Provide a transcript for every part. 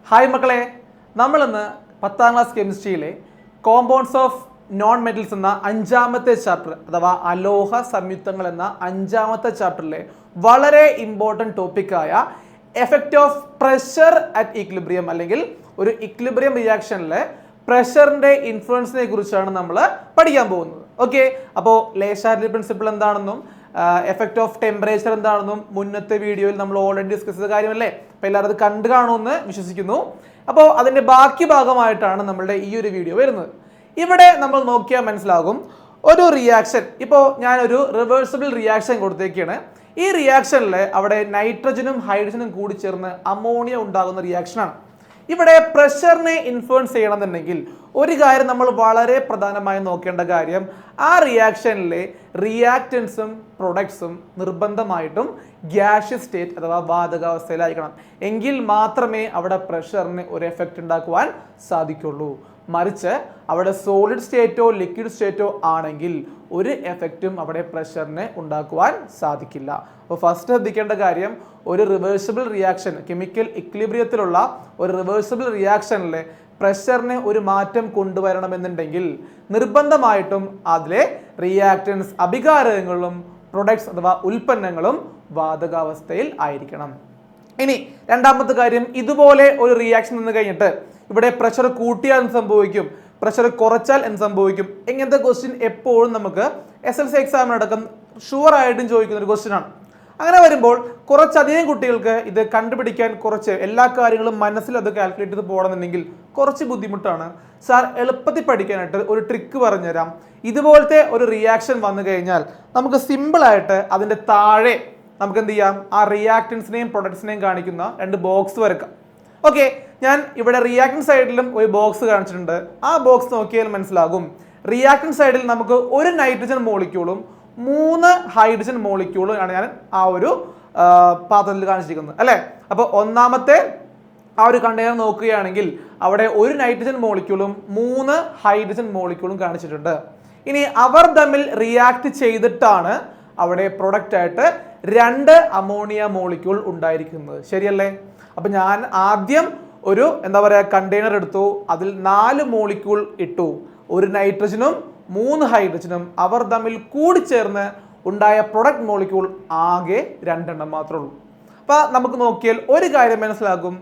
Hi മക്കളെ, നമ്മളിന്ന് 10ാം ക്ലാസ് കെമിസ്ട്രിയിലെ കോമ്പൗണ്ട്സ് ഓഫ് നോൺ മെറ്റൽസ് എന്ന 5ാമത്തെ ചാപ്റ്റർ അഥവാ അലോഹ സംയുക്തങ്ങൾ എന്ന 5ാമത്തെ ചാപ്റ്ററിലെ വളരെ ഇമ്പോർട്ടൻറ്റ് ടോപ്പിക്കായ effect of pressure at equilibrium അല്ലെങ്കിൽ ഒരു ഇക്വിലിബ്രിയം റിയാക്ഷനിലെ പ്രഷറിന്റെ ഇൻഫ്ലുവൻസിനെ കുറിച്ചാണ് നമ്മൾ പഠിക്കാൻ പോകുന്നത്. ഓക്കെ, അപ്പോൾ ലേഷാർലി പ്രിൻസിപ്പിൾ എന്താണെന്നും എഫക്റ്റ് ഓഫ് ടെമ്പറേച്ചർ എന്താണെന്നും മുന്നത്തെ വീഡിയോയിൽ നമ്മൾ ഓൾറെഡി ഡിസ്കസ് ചെയ്ത കാര്യമല്ലേ. അപ്പോൾ എല്ലാവരും അത് കണ്ടു കാണുമെന്ന് വിശ്വസിക്കുന്നു. അപ്പോൾ അതിൻ്റെ ബാക്കി ഭാഗമായിട്ടാണ് നമ്മളുടെ ഈ ഒരു വീഡിയോ വരുന്നത്. ഇവിടെ നമ്മൾ നോക്കിയാൽ മനസ്സിലാകും, ഒരു റിയാക്ഷൻ, ഇപ്പോൾ ഞാനൊരു റിവേഴ്സിബിൾ റിയാക്ഷൻ കൊടുത്തേക്കാണ്. ഈ റിയാക്ഷനിൽ അവിടെ നൈട്രജനും ഹൈഡ്രജനും കൂടി ചേർന്ന് അമോണിയ ഉണ്ടാകുന്ന റിയാക്ഷനാണ്. ഇവിടെ പ്രഷറിനെ ഇൻഫ്ലുവൻസ് ചെയ്യണമെന്നുണ്ടെങ്കിൽ ഒരു കാര്യം നമ്മൾ വളരെ പ്രധാനമായി നോക്കേണ്ട കാര്യം, ആ റിയാക്ഷനിലെ റിയാക്റ്റൻസും പ്രൊഡക്ട്സും നിർബന്ധമായിട്ടും ഗ്യാഷ്യസ് സ്റ്റേറ്റ് അഥവാ വാതകാവസ്ഥയിലായിരിക്കണം. എങ്കിൽ മാത്രമേ അവിടെ പ്രഷറിന് ഒരു എഫക്റ്റ് ഉണ്ടാക്കുവാൻ സാധിക്കുള്ളൂ. മറിച്ച് അവിടെ സോളിഡ് സ്റ്റേറ്റോ ലിക്വിഡ് സ്റ്റേറ്റോ ആണെങ്കിൽ ഒരു എഫക്റ്റും അവിടെ പ്രഷറിനെ ഉണ്ടാക്കുവാൻ സാധിക്കില്ല. അപ്പോൾ ഫസ്റ്റ് ശ്രദ്ധിക്കേണ്ട കാര്യം, ഒരു റിവേഴ്സിബിൾ റിയാക്ഷൻ, കെമിക്കൽ ഇക്വിലിബ്രിയത്തിലുള്ള ഒരു റിവേഴ്സിബിൾ റിയാക്ഷനിലെ പ്രഷറിന് ഒരു മാറ്റം കൊണ്ടുവരണമെന്നുണ്ടെങ്കിൽ നിർബന്ധമായിട്ടും അതിലെ റിയാക്റ്റൻസ് അഭികാരകങ്ങളും പ്രൊഡക്ട്സ് അഥവാ ഉൽപ്പന്നങ്ങളും വാതകാവസ്ഥയിൽ ആയിരിക്കണം. ഇനി രണ്ടാമത്തെ കാര്യം, ഇതുപോലെ ഒരു റിയാക്ഷൻ നിന്ന് കഴിഞ്ഞിട്ട് ഇവിടെ പ്രഷർ കൂട്ടിയാൽ എന്ത് സംഭവിക്കും, പ്രഷർ കുറച്ചാൽ എന്ത് സംഭവിക്കും, ഇങ്ങനത്തെ ക്വസ്റ്റ്യൻ എപ്പോഴും നമുക്ക് SLC എക്സാമിനടക്കം ഷുവർ ആയിട്ടും ചോദിക്കുന്ന ഒരു ക്വസ്റ്റ്യൻ ആണ്. അങ്ങനെ വരുമ്പോൾ കുറച്ചധികം കുട്ടികൾക്ക് ഇത് കണ്ടുപിടിക്കാൻ കുറച്ച് എല്ലാ കാര്യങ്ങളും മനസ്സിൽ അത് കാൽക്കുലേറ്റ് ചെയ്ത് പോകണമെന്നുണ്ടെങ്കിൽ കുറച്ച് ബുദ്ധിമുട്ടാണ്. സാർ എളുപ്പത്തിൽ പഠിക്കാനായിട്ട് ഒരു ട്രിക്ക് പറഞ്ഞുതരാം. ഇതുപോലത്തെ ഒരു റിയാക്ഷൻ വന്നു കഴിഞ്ഞാൽ നമുക്ക് സിമ്പിളായിട്ട് അതിൻ്റെ താഴെ നമുക്ക് എന്ത് ചെയ്യാം, ആ റിയാക്റ്റൻസിനെയും പ്രൊഡക്ട്സിനെയും കാണിക്കുന്ന 2 ബോക്സ് വരക്കാം. ഓക്കെ, ഞാൻ ഇവിടെ റിയാക്ടൻ സൈഡിലും ഒരു ബോക്സ് കാണിച്ചിട്ടുണ്ട്. ആ ബോക്സ് നോക്കിയാൽ മനസ്സിലാകും, റിയാക്ടൻ സൈഡിൽ നമുക്ക് ഒരു നൈട്രജൻ മോളിക്യൂളും 3 ഹൈഡ്രജൻ മോളിക്യൂളും ആണ് ഞാൻ ആ ഒരു പാത്രത്തിൽ കാണിച്ചിരിക്കുന്നത് അല്ലേ. അപ്പോൾ ഒന്നാമത്തെ ആ ഒരു കണ്ടെയ്നർ നോക്കുകയാണെങ്കിൽ അവിടെ ഒരു നൈട്രജൻ മോളിക്യൂളും 3 ഹൈഡ്രജൻ മോളിക്യൂളും കാണിച്ചിട്ടുണ്ട്. ഇനി അവർ തമ്മിൽ റിയാക്ട് ചെയ്തിട്ടാണ് അവിടെ പ്രൊഡക്റ്റ് ആയിട്ട് 2 അമോണിയ മോളിക്യൂൾ ഉണ്ടായിരിക്കുന്നത്. ശരിയല്ലേ? അപ്പൊ ഞാൻ ആദ്യം ഒരു കണ്ടെയ്നർ എടുത്തു, അതിൽ 4 മോളിക്യൂൾ ഇട്ടു. ഒരു നൈട്രജനും 3 ഹൈഡ്രജനും അവർ തമ്മിൽ കൂടിച്ചേർന്ന് ഉണ്ടായ പ്രൊഡക്റ്റ് മോളിക്യൂൾ ആകെ 2 എണ്ണം മാത്രമേ ഉള്ളൂ. അപ്പൊ നമുക്ക് നോക്കിയാൽ ഒരു കാര്യം മനസ്സിലാക്കും,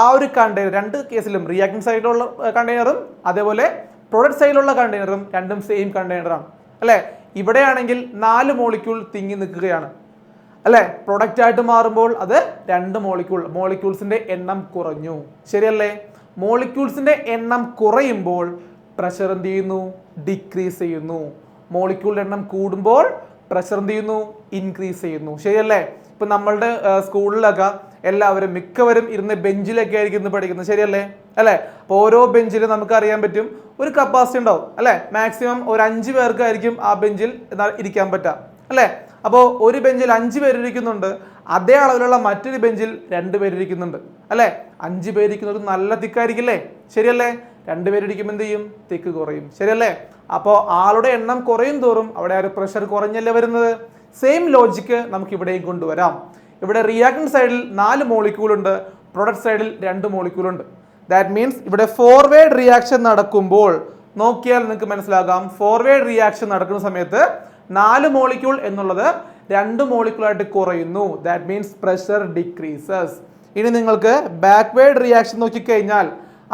ആ ഒരു കണ്ടെയ്നർ 2 കേസിലും റിയാക്ടൻ സൈഡിലുള്ള കണ്ടെയ്നറും അതേപോലെ പ്രൊഡക്റ്റ് സൈഡിലുള്ള കണ്ടെയ്നറും രണ്ടും സെയിം കണ്ടെയ്നറാണ് അല്ലെ. ഇവിടെയാണെങ്കിൽ 4 മോളിക്യൂൾ തിങ്ങി നിൽക്കുകയാണ് അല്ലെ. പ്രൊഡക്റ്റ് ആയിട്ട് മാറുമ്പോൾ അത് 2 മോളിക്യൂൾസിന്റെ എണ്ണം കുറഞ്ഞു. ശരിയല്ലേ? മോളിക്യൂൾസിന്റെ എണ്ണം കുറയുമ്പോൾ പ്രഷർ എന്ത് ചെയ്യുന്നു, ഡിക്രീസ് ചെയ്യുന്നു. മോളിക്യൂളിന്റെ എണ്ണം കൂടുമ്പോൾ പ്രഷർ എന്ത് ചെയ്യുന്നു, ഇൻക്രീസ് ചെയ്യുന്നു. ശരിയല്ലേ? ഇപ്പൊ നമ്മളുടെ സ്കൂളിലൊക്കെ എല്ലാവരും മിക്കവരും ഇരുന്ന് ബെഞ്ചിലൊക്കെ ആയിരിക്കും ഇന്ന് പഠിക്കുന്നത്. ശരിയല്ലേ അല്ലെ? അപ്പോൾ ഓരോ ബെഞ്ചിലും നമുക്ക് അറിയാൻ പറ്റും ഒരു കപ്പാസിറ്റി ഉണ്ടാവും അല്ലെ. മാക്സിമം ഒരു 5 പേർക്കായിരിക്കും ആ ബെഞ്ചിൽ ഇരിക്കാൻ പറ്റുക അല്ലെ. അപ്പോൾ ഒരു ബെഞ്ചിൽ 5 പേരിരിക്കുന്നുണ്ട്, അതേ അളവിലുള്ള മറ്റൊരു ബെഞ്ചിൽ 2 പേരിരിക്കുന്നുണ്ട് അല്ലെ. 5 പേരിരിക്കുന്നത് നല്ല തിക്കായിരിക്കില്ലേ? ശരിയല്ലേ? 2 പേരിരിക്കുമ്പോൾ എന്ത് ചെയ്യും, തിക്ക് കുറയും. ശരിയല്ലേ? അപ്പോൾ ആളുടെ എണ്ണം കുറയും തോറും അവിടെ ഒരു പ്രഷർ കുറഞ്ഞല്ലേ വരുന്നത്. സെയിം ലോജിക്ക് നമുക്ക് ഇവിടെയും കൊണ്ടുവരാം. ഇവിടെ റിയാക്ടൻ സൈഡിൽ 4 മോളിക്യൂൾ ഉണ്ട്, പ്രൊഡക്റ്റ് സൈഡിൽ 2 മോളിക്യൂൾ ഉണ്ട്. ദാറ്റ് മീൻസ് ഇവിടെ ഫോർവേഡ് റിയാക്ഷൻ നടക്കുമ്പോൾ നോക്കിയാൽ നിങ്ങൾക്ക് മനസ്സിലാകാം, ഫോർവേഡ് റിയാക്ഷൻ നടക്കുന്ന സമയത്ത് 4 മോളിക്യൂൾ എന്നുള്ളത് 2 മോളിക്യൂളായിട്ട് കുറയുന്നു. That means pressure decreases. ഇനി നിങ്ങൾക്ക് ബാക്ക്വേർഡ് റിയാക്ഷൻ നോക്കിക്കഴിഞ്ഞാൽ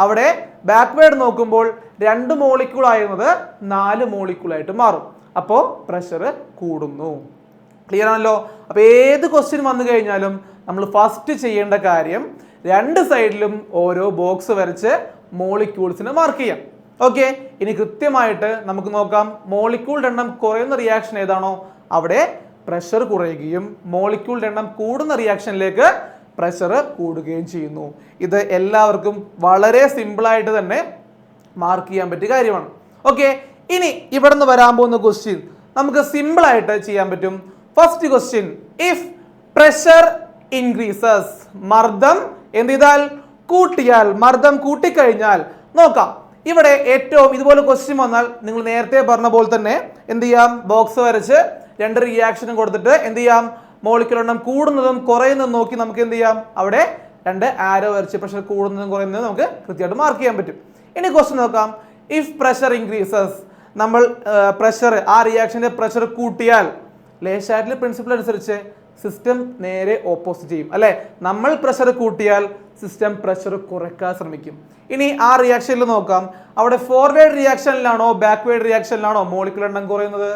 അവിടെ ബാക്ക്വേർഡ് നോക്കുമ്പോൾ 2 മോളിക്യൂൾ ആയിരുന്നത് 4 മോളിക്യൂളായിട്ട് മാറും. അപ്പോൾ പ്രഷർ കൂടുന്നു. ക്ലിയർ ആണല്ലോ? അപ്പോൾ ഏത് ക്വസ്റ്റ്യൻ വന്നു കഴിഞ്ഞാലും നമ്മൾ ഫസ്റ്റ് ചെയ്യേണ്ട കാര്യം 2 സൈഡിലും ഓരോ ബോക്സ് വരച്ച് മോളിക്യൂൾസിനെ മാർക്ക് ചെയ്യാം. ഓക്കെ, ഇനി കൃത്യമായിട്ട് നമുക്ക് നോക്കാം, മോളിക്യൂളിന്റെ എണ്ണം കുറയുന്ന റിയാക്ഷൻ ഏതാണോ അവിടെ പ്രഷർ കുറയുകയും മോളിക്യൂളിന്റെ എണ്ണം കൂടുന്ന റിയാക്ഷനിലേക്ക് പ്രഷർ കൂടുകയും ചെയ്യുന്നു. ഇത് എല്ലാവർക്കും വളരെ സിമ്പിളായിട്ട് തന്നെ മാർക്ക് ചെയ്യാൻ പറ്റിയ കാര്യമാണ്. ഓക്കെ, ഇനി ഇവിടെ നിന്ന് വരാൻ പോകുന്ന ക്വസ്റ്റ്യൻ നമുക്ക് സിമ്പിളായിട്ട് ചെയ്യാൻ പറ്റും. First question, if pressure increases, മർദ്ദം എന്ത് ചെയ്താൽ, കൂട്ടിയാൽ, മർദ്ദം കൂട്ടിക്കഴിഞ്ഞാൽ നോക്കാം. ഇവിടെ ഏറ്റവും ഇതുപോലെ ക്വസ്റ്റ്യൻ വന്നാൽ നിങ്ങൾ നേരത്തെ പറഞ്ഞ പോലെ തന്നെ എന്ത് ചെയ്യാം, ബോക്സ് വരച്ച് 2 റിയാക്ഷനും കൊടുത്തിട്ട് എന്ത് ചെയ്യാം, മോളിക്യൂൾ എണ്ണം കൂടുന്നതും കുറയുന്നതും നോക്കി നമുക്ക് എന്ത് ചെയ്യാം, അവിടെ രണ്ട് ആരോ വരച്ച് പ്രഷർ കൂടുന്നതും കുറയുന്നതും നമുക്ക് കൃത്യമായിട്ട് മാർക്ക് ചെയ്യാൻ പറ്റും. ഇനി ക്വസ്റ്റ്യൻ നോക്കാം. ഇഫ് പ്രഷർ ഇൻക്രീസസ്, നമ്മൾ പ്രഷർ ആ റിയാക്ഷന്റെ പ്രഷർ കൂട്ടിയാൽ ലേഷാറ്റിലെ പ്രിൻസിപ്പിൾ അനുസരിച്ച് സിസ്റ്റം നേരെ ഓപ്പോസിറ്റ് ചെയ്യും അല്ലെ. നമ്മൾ പ്രഷർ കൂട്ടിയാൽ സിസ്റ്റം പ്രഷർ കുറയ്ക്കാൻ ശ്രമിക്കും. ഇനി ആ റിയാക്ഷനിൽ നോക്കാം. അവിടെ ഫോർവേഡ് റിയാക്ഷനിലാണോ ബാക്ക്വേഡ് റിയാക്ഷനിലാണോ മോളിക്യൂൾ എണ്ണം കുറയുന്നത്?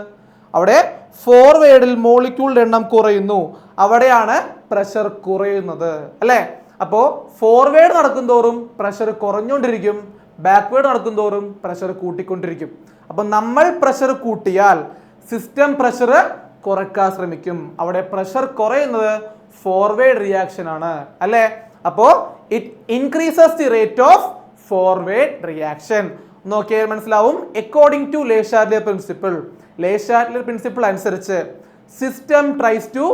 അവിടെ ഫോർവേഡിൽ മോളിക്യൂളിന്റെ എണ്ണം കുറയുന്നു, അവിടെയാണ് പ്രഷർ കുറയുന്നത് അല്ലെ. അപ്പോ ഫോർവേഡ് നടക്കും തോറും പ്രഷർ കുറഞ്ഞുകൊണ്ടിരിക്കും, ബാക്ക്വേഡ് നടക്കും തോറും പ്രഷർ കൂട്ടിക്കൊണ്ടിരിക്കും. അപ്പൊ നമ്മൾ പ്രഷർ കൂട്ടിയാൽ സിസ്റ്റം പ്രഷർ കുറയ്ക്കാൻ ശ്രമിക്കും, അവിടെ പ്രഷർ കുറയുന്നത് ഫോർവേഡ് റിയാക്ഷൻ ആണ് അല്ലെ. അപ്പോ it increases the rate of forward reaction. നോക്കിയാൽ മനസ്സിലാവും. According to Le Chatelier principle, Le Chatelier principle അനുസരിച്ച് system tries to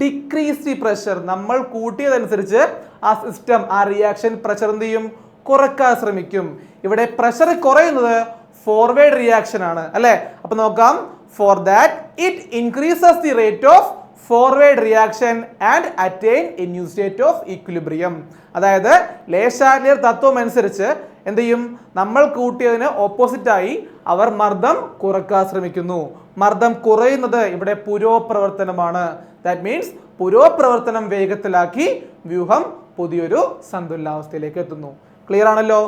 decrease the pressure. നമ്മൾ കൂട്ടിയതനുസരിച്ച് ആ സിസ്റ്റം ആ റിയാക്ഷൻ പ്രഷർ എന്ത് ചെയ്യും? കുറയ്ക്കാൻ ശ്രമിക്കും. ഇവിടെ പ്രഷർ കുറയുന്നത് ഫോർവേഡ് റിയാക്ഷൻ ആണ് അല്ലെ. അപ്പൊ നോക്കാം. For that it increases the rate of forward reaction and attain a new state of equilibrium. അതായത് ലേഷാറ്റ്ലിയർ തത്വം അനുസരിച്ച് എന്ത് ചെയ്യും? നമ്മൾ കൂട്ടിയതിന് ഓപ്പോസിറ്റ് ആയി അവർ മർദ്ദം കുറയ്ക്കാൻ ശ്രമിക്കുന്നു. മർദ്ദം കുറയുന്നത് ഇവിടെ പുരോപ്രവർത്തനമാണ്. ദാറ്റ് മീൻസ് പുരോപ്രവർത്തനം വേഗത്തിലാക്കി വ്യൂഹം പുതിയൊരു സന്തുലനാവസ്ഥയിലേക്ക് എത്തുന്നു. ക്ലിയർ ആണല്ലോ.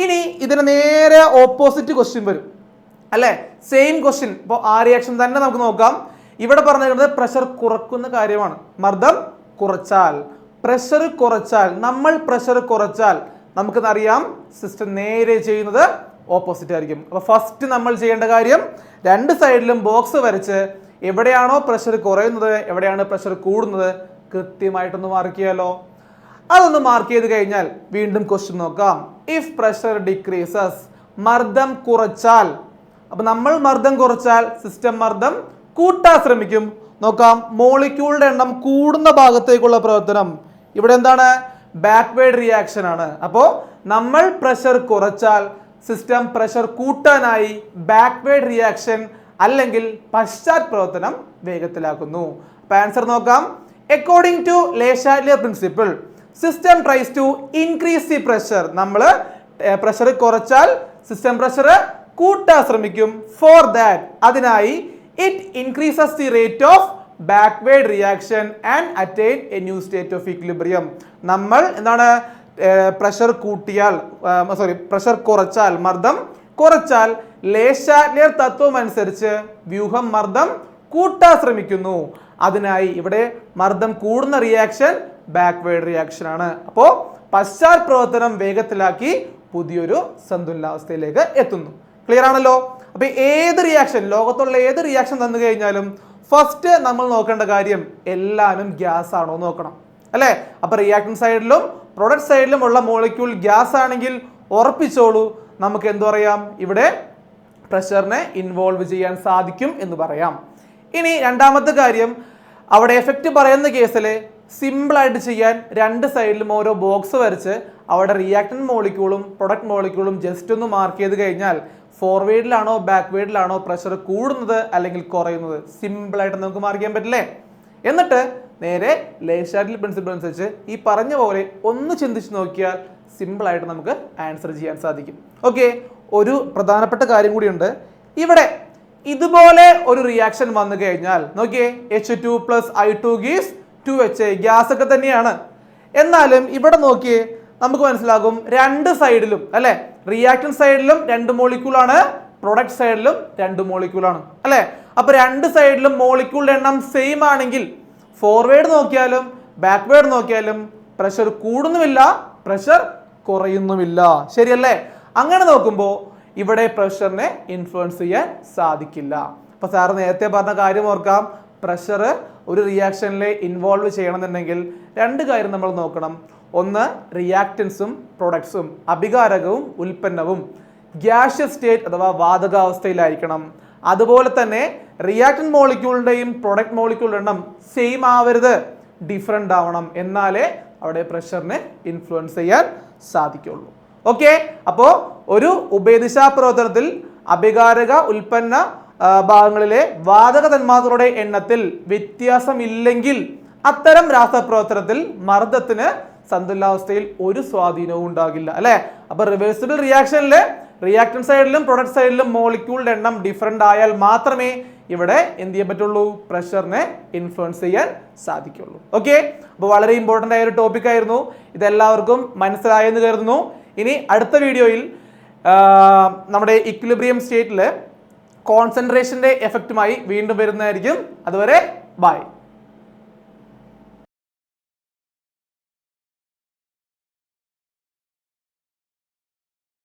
ഇനി ഇതിന് നേരെ ഓപ്പോസിറ്റ് ക്വസ്റ്റ്യൻ വരും അല്ലെ. Same question. ഇപ്പോൾ ആ റിയാക്ഷൻ തന്നെ നമുക്ക് നോക്കാം. ഇവിടെ പറഞ്ഞിരിക്കുന്നത് പ്രഷർ കുറക്കുന്ന കാര്യമാണ്. മർദ്ദം കുറച്ചാൽ, പ്രഷർ കുറച്ചാൽ, നമ്മൾ പ്രഷർ കുറച്ചാൽ നമുക്കെന്നറിയാം സിസ്റ്റം നേരെ ചെയ്യുന്നത് ഓപ്പോസിറ്റ് ആയിരിക്കും. അപ്പൊ ഫസ്റ്റ് നമ്മൾ ചെയ്യേണ്ട കാര്യം രണ്ട് സൈഡിലും ബോക്സ് വരച്ച് എവിടെയാണോ പ്രഷർ കുറയുന്നത് എവിടെയാണ് പ്രഷർ കൂടുന്നത് കൃത്യമായിട്ടൊന്ന് മാർക്ക് ചെയ്യാലോ. അതൊന്ന് മാർക്ക് ചെയ്ത് കഴിഞ്ഞാൽ വീണ്ടും ക്വസ്റ്റ്യൻ നോക്കാം. ഇഫ് പ്രഷർ ഡിക്രീസസ്, മർദ്ദം കുറച്ചാൽ, അപ്പൊ നമ്മൾ മർദ്ദം കുറച്ചാൽ സിസ്റ്റം മർദ്ദം കൂട്ടാൻ ശ്രമിക്കും. നോക്കാം. മോളിക്യൂളിന്റെ എണ്ണം കൂടുന്ന ഭാഗത്തേക്കുള്ള പ്രവർത്തനം ഇവിടെ എന്താണ്? ബാക്ക്വേഡ് റിയാക്ഷൻ ആണ്. അപ്പോ നമ്മൾ പ്രഷർ കുറച്ചാൽ സിസ്റ്റം പ്രഷർ കൂട്ടാനായി ബാക്ക്വേഡ് റിയാക്ഷൻ അല്ലെങ്കിൽ പശ്ചാത് പ്രവർത്തനം വേഗത്തിലാക്കുന്നു. അപ്പൊ ആൻസർ നോക്കാം. According to Le Chatelier principle system tries to increase the pressure. നമ്മൾ പ്രഷർ കുറച്ചാൽ സിസ്റ്റം പ്രഷർ കൂട്ടാൻ ശ്രമിക്കും. ഫോർ ദാറ്റ്, അതിനായി it increases the rate of backward reaction and attain a new state of equilibrium. നമ്മൾ എന്താണ് പ്രഷർ കൂട്ടിയാൽ pressure കുറച്ചാൽ, മർദ്ദം കുറച്ചാൽ ലേഷാറ്റ്ലിയർ തത്വം അനുസരിച്ച് വ്യൂഹം മർദ്ദം കൂട്ടാൻ ശ്രമിക്കുന്നു. അതിനായി ഇവിടെ മർദ്ദം കൂടുന്ന റിയാക്ഷൻ ബാക്ക്വേഡ് റിയാക്ഷൻ ആണ്. അപ്പോ പശ്ചാത് പ്രവർത്തനം വേഗത്തിലാക്കി പുതിയൊരു സന്തുലനാവസ്ഥയിലേക്ക് എത്തുന്നു. ക്ലിയർ ആണല്ലോ. അപ്പൊ ഏത് റിയാക്ഷൻ, ലോകത്തുള്ള ഏത് റിയാക്ഷൻ തന്നു കഴിഞ്ഞാലും ഫസ്റ്റ് നമ്മൾ നോക്കേണ്ട കാര്യം എല്ലാവരും ഗ്യാസ് ആണോ നോക്കണം അല്ലെ. അപ്പൊ റിയാക്ടൻ സൈഡിലും പ്രൊഡക്റ്റ് സൈഡിലും ഉള്ള മോളിക്യൂൾ ഗ്യാസ് ആണെങ്കിൽ ഉറപ്പിച്ചോളൂ നമുക്ക് എന്ത് പറയാം? ഇവിടെ പ്രഷറിനെ ഇൻവോൾവ് ചെയ്യാൻ സാധിക്കും എന്ന് പറയാം. ഇനി രണ്ടാമത്തെ കാര്യം, അവിടെ എഫക്റ്റ് പറയുന്ന കേസിൽ സിമ്പിൾ ആയിട്ട് ചെയ്യാൻ രണ്ട് സൈഡിലും ഓരോ ബോക്സ് വരച്ച് അവിടെ റിയാക്ടൻ മോളിക്യൂളും പ്രൊഡക്റ്റ് മോളിക്യൂളും ജസ്റ്റ് ഒന്ന് മാർക്ക് ചെയ്ത് കഴിഞ്ഞാൽ ഫോർവേഡിലാണോ ബാക്ക്വേഡിലാണോ പ്രഷർ കൂടുന്നത് അല്ലെങ്കിൽ കുറയുന്നത് സിമ്പിൾ ആയിട്ട് നമുക്ക് മാർക്ക് ചെയ്യാൻ പറ്റില്ലേ. എന്നിട്ട് നേരെ ലേഷാറ്റ്ലിയർ പ്രിൻസിപ്പിൾ അനുസരിച്ച് ഈ പറഞ്ഞ പോലെ ഒന്ന് ചിന്തിച്ച് നോക്കിയാൽ സിമ്പിൾ ആയിട്ട് നമുക്ക് ആൻസർ ചെയ്യാൻ സാധിക്കും. ഓക്കെ, ഒരു പ്രധാനപ്പെട്ട കാര്യം കൂടിയുണ്ട്. ഇവിടെ ഇതുപോലെ ഒരു റിയാക്ഷൻ വന്നു കഴിഞ്ഞാൽ നോക്കിയേ, H2 + I2 gives 2HA, gas ഒക്കെ തന്നെയാണ്. എന്നാലും ഇവിടെ നോക്കിയേ നമുക്ക് മനസ്സിലാകും രണ്ട് സൈഡിലും അല്ലെ, റിയാക്ടൻ സൈഡിലും രണ്ട് മോളിക്യൂൾ ആണ്, പ്രൊഡക്റ്റ് സൈഡിലും രണ്ട് മോളിക്യൂൾ ആണ് അല്ലെ. അപ്പൊ രണ്ട് സൈഡിലും മോളിക്യൂളിന്റെ എണ്ണം സെയിം ആണെങ്കിൽ ഫോർവേഡ് നോക്കിയാലും ബാക്ക്വേഡ് നോക്കിയാലും പ്രഷർ കൂടുന്നുമില്ല, പ്രഷർ കുറയുന്നുമില്ല. ശരിയല്ലേ? അങ്ങനെ നോക്കുമ്പോൾ ഇവിടെ പ്രഷറിനെ ഇൻഫ്ലുവൻസ് ചെയ്യാൻ സാധിക്കില്ല. അപ്പൊ സാറ് നേരത്തെ പറഞ്ഞ കാര്യം ഓർക്കാം. പ്രഷർ ഒരു റിയാക്ഷനിലെ ഇൻവോൾവ് ചെയ്യണമെന്നുണ്ടെങ്കിൽ രണ്ട് കാര്യം നമ്മൾ നോക്കണം. ഒന്ന്, റിയാക്റ്റൻസും പ്രൊഡക്ട്സും അഭികാരകവും ഉൽപ്പന്നവും ഗ്യാഷ്യസ് സ്റ്റേറ്റ് അഥവാ വാതകാവസ്ഥയിലായിരിക്കണം. അതുപോലെ തന്നെ റിയാക്ടൻ മോളിക്യൂളിന്റെയും പ്രൊഡക്റ്റ് മോളിക്യൂളിന്റെ എണ്ണം സെയിം ആവരുത്, ഡിഫറെൻ്റ് ആവണം. എന്നാലേ അവിടെ പ്രഷറിനെ ഇൻഫ്ലുവൻസ് ചെയ്യാൻ സാധിക്കുള്ളൂ. ഓക്കെ, അപ്പോൾ ഒരു ഉഭയദിശാ പ്രവർത്തനത്തിൽ അഭികാരക ഉൽപ്പന്ന ഭാഗങ്ങളിലെ വാതക തന്മാത്രയുടെ എണ്ണത്തിൽ വ്യത്യാസമില്ലെങ്കിൽ അത്തരം രാസപ്രവർത്തനത്തിൽ മർദ്ദത്തിന് സന്തുലിതാവസ്ഥയിൽ ഒരു സ്വാധീനവും ഉണ്ടാകില്ല അല്ലെ. അപ്പൊ റിവേഴ്സിബിൾ റിയാക്ഷനിൽ റിയാക്ടന്റ് സൈഡിലും പ്രൊഡക്റ്റ് സൈഡിലും മോളിക്യൂളിന്റെ എണ്ണം ഡിഫറെന്റ് ആയാൽ മാത്രമേ ഇവിടെ എന്ത് ചെയ്യാൻ പറ്റുള്ളൂ, പ്രഷറിനെ ഇൻഫ്ലുവൻസ് ചെയ്യാൻ സാധിക്കുള്ളൂ. ഓക്കെ, അപ്പോൾ വളരെ ഇമ്പോർട്ടൻ്റ് ആയ ഒരു ടോപ്പിക് ആയിരുന്നു. ഇതെല്ലാവർക്കും മനസ്സിലായെന്ന് കരുതുന്നു. ഇനി അടുത്ത വീഡിയോയിൽ നമ്മുടെ ഇക്വിലിബ്രിയം സ്റ്റേറ്റിൽ കോൺസെൻട്രേഷന്റെ എഫക്റ്റുമായി വീണ്ടും വരുന്നതായിരിക്കും. അതുവരെ ബൈ.